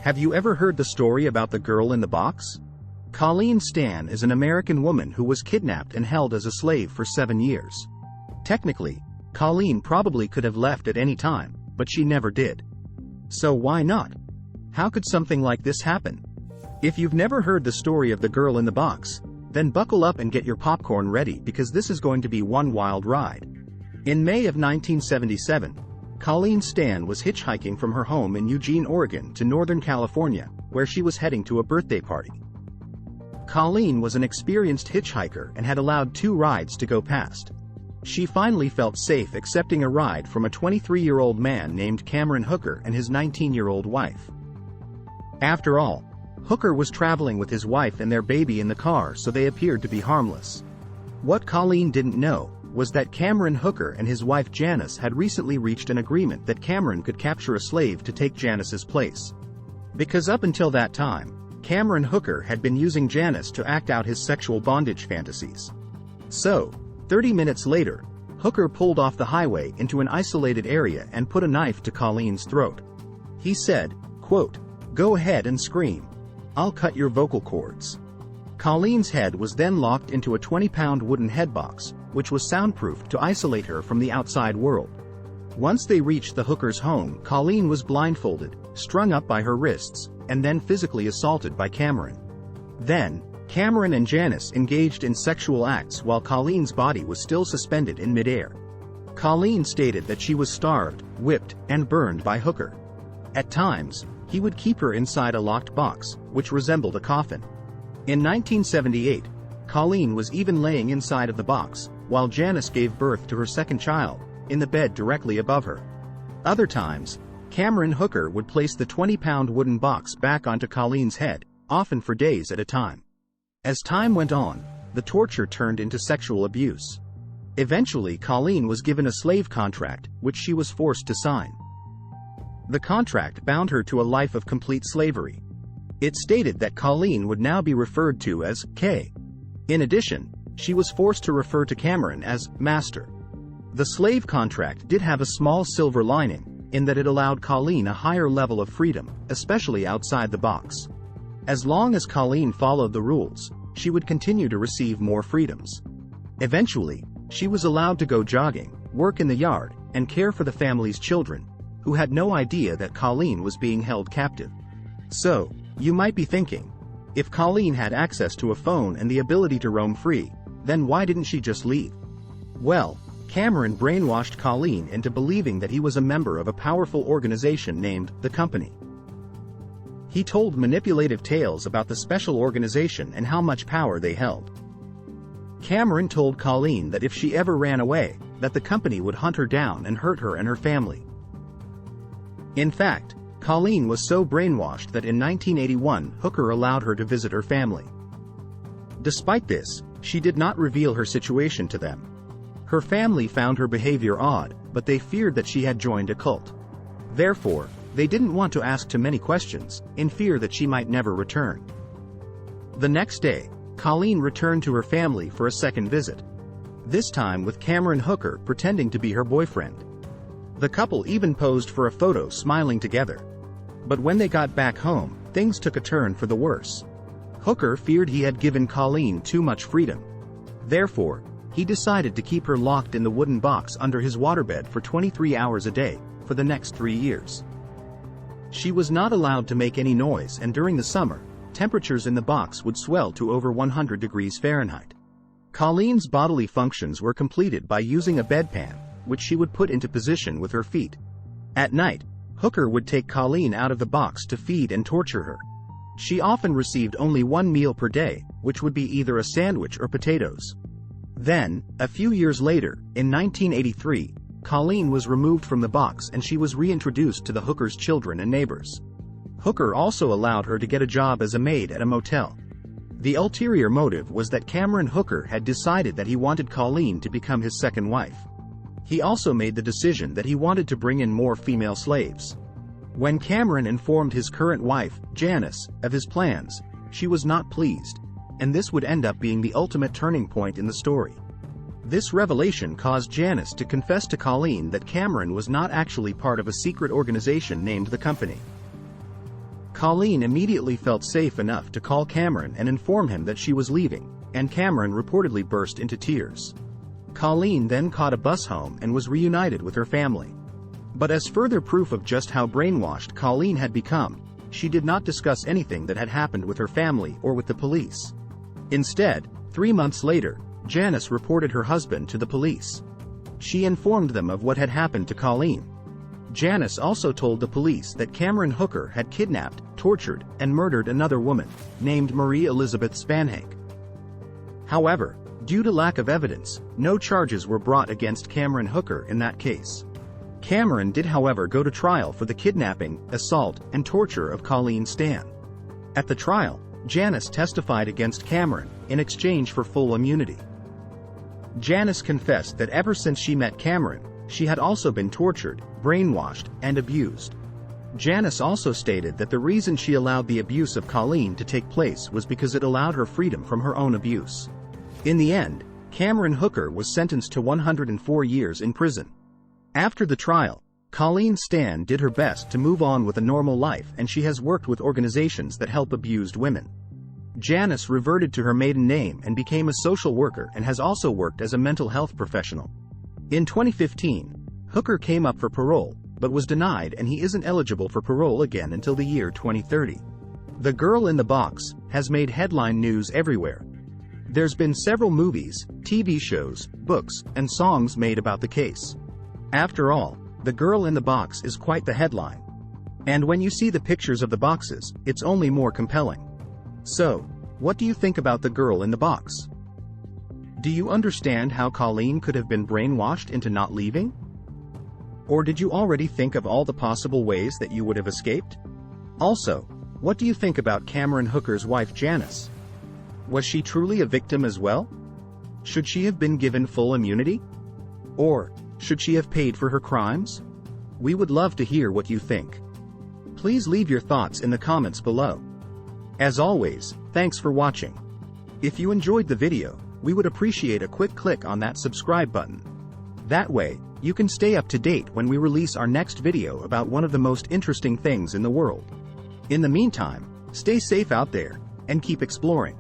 Have you ever heard the story about the girl in the box? Colleen Stan is an American woman who was kidnapped and held as a slave for 7 years. Technically, Colleen probably could have left at any time, but she never did. So why not? How could something like this happen? If you've never heard the story of the girl in the box, then buckle up and get your popcorn ready because this is going to be one wild ride. In May of 1977, Colleen Stan was hitchhiking from her home in Eugene, Oregon to Northern California, where she was heading to a birthday party. Colleen was an experienced hitchhiker and had allowed 2 rides to go past. She finally felt safe accepting a ride from a 23-year-old man named Cameron Hooker and his 19-year-old wife. After all, Hooker was traveling with his wife and their baby in the car, so they appeared to be harmless. What Colleen didn't know was that Cameron Hooker and his wife Janice had recently reached an agreement that Cameron could capture a slave to take Janice's place. Because up until that time, Cameron Hooker had been using Janice to act out his sexual bondage fantasies. So, 30 minutes later, Hooker pulled off the highway into an isolated area and put a knife to Colleen's throat. He said, quote, "Go ahead and scream. I'll cut your vocal cords." Colleen's head was then locked into a 20-pound wooden headbox, which was soundproof to isolate her from the outside world. Once they reached the Hooker's home, Colleen was blindfolded, strung up by her wrists, and then physically assaulted by Cameron. Then, Cameron and Janice engaged in sexual acts while Colleen's body was still suspended in midair. Colleen stated that she was starved, whipped, and burned by Hooker. At times, he would keep her inside a locked box, which resembled a coffin. In 1978, Colleen was even laying inside of the box, while Janice gave birth to her second child, in the bed directly above her. Other times, Cameron Hooker would place the 20-pound wooden box back onto Colleen's head, often for days at a time. As time went on, the torture turned into sexual abuse. Eventually, Colleen was given a slave contract, which she was forced to sign. The contract bound her to a life of complete slavery. It stated that Colleen would now be referred to as K. In addition, she was forced to refer to Cameron as Master. The slave contract did have a small silver lining, in that it allowed Colleen a higher level of freedom, especially outside the box. As long as Colleen followed the rules, she would continue to receive more freedoms. Eventually, she was allowed to go jogging, work in the yard, and care for the family's children, who had no idea that Colleen was being held captive. So, you might be thinking, if Colleen had access to a phone and the ability to roam free, then why didn't she just leave? Well, Cameron brainwashed Colleen into believing that he was a member of a powerful organization named the Company. He told manipulative tales about the special organization and how much power they held. Cameron told Colleen that if she ever ran away, that the Company would hunt her down and hurt her and her family. In fact, Colleen was so brainwashed that in 1981 Hooker allowed her to visit her family. Despite this, she did not reveal her situation to them. Her family found her behavior odd, but they feared that she had joined a cult. Therefore, they didn't want to ask too many questions, in fear that she might never return. The next day, Colleen returned to her family for a second visit. This time with Cameron Hooker pretending to be her boyfriend. The couple even posed for a photo smiling together. But when they got back home, things took a turn for the worse. Hooker feared he had given Colleen too much freedom. Therefore, he decided to keep her locked in the wooden box under his waterbed for 23 hours a day, for the next 3 years. She was not allowed to make any noise, and during the summer, temperatures in the box would swell to over 100 degrees Fahrenheit. Colleen's bodily functions were completed by using a bedpan, which she would put into position with her feet. At night, Hooker would take Colleen out of the box to feed and torture her. She often received only 1 meal per day, which would be either a sandwich or potatoes. Then, a few years later, in 1983, Colleen was removed from the box and she was reintroduced to the Hooker's children and neighbors. Hooker also allowed her to get a job as a maid at a motel. The ulterior motive was that Cameron Hooker had decided that he wanted Colleen to become his second wife. He also made the decision that he wanted to bring in more female slaves. When Cameron informed his current wife, Janice, of his plans, she was not pleased, and this would end up being the ultimate turning point in the story. This revelation caused Janice to confess to Colleen that Cameron was not actually part of a secret organization named the Company. Colleen immediately felt safe enough to call Cameron and inform him that she was leaving, and Cameron reportedly burst into tears. Colleen then caught a bus home and was reunited with her family. But as further proof of just how brainwashed Colleen had become, she did not discuss anything that had happened with her family or with the police. Instead, 3 months later, Janice reported her husband to the police. She informed them of what had happened to Colleen. Janice also told the police that Cameron Hooker had kidnapped, tortured, and murdered another woman, named Marie Elizabeth Spanhank. However, due to lack of evidence, no charges were brought against Cameron Hooker in that case. Cameron did however go to trial for the kidnapping, assault, and torture of Colleen Stan. At the trial, Janice testified against Cameron, in exchange for full immunity. Janice confessed that ever since she met Cameron, she had also been tortured, brainwashed, and abused. Janice also stated that the reason she allowed the abuse of Colleen to take place was because it allowed her freedom from her own abuse. In the end, Cameron Hooker was sentenced to 104 years in prison. After the trial, Colleen Stan did her best to move on with a normal life, and she has worked with organizations that help abused women. Janice reverted to her maiden name and became a social worker and has also worked as a mental health professional. In 2015, Hooker came up for parole, but was denied, and he isn't eligible for parole again until the year 2030. The Girl in the Box has made headline news everywhere. There's been several movies, TV shows, books, and songs made about the case. After all, The Girl in the Box is quite the headline. And when you see the pictures of the boxes, it's only more compelling. So, what do you think about The Girl in the Box? Do you understand how Colleen could have been brainwashed into not leaving? Or did you already think of all the possible ways that you would have escaped? Also, what do you think about Cameron Hooker's wife Janice? Was she truly a victim as well? Should she have been given full immunity? Or, should she have paid for her crimes? We would love to hear what you think. Please leave your thoughts in the comments below. As always, thanks for watching. If you enjoyed the video, we would appreciate a quick click on that subscribe button. That way, you can stay up to date when we release our next video about one of the most interesting things in the world. In the meantime, stay safe out there, and keep exploring.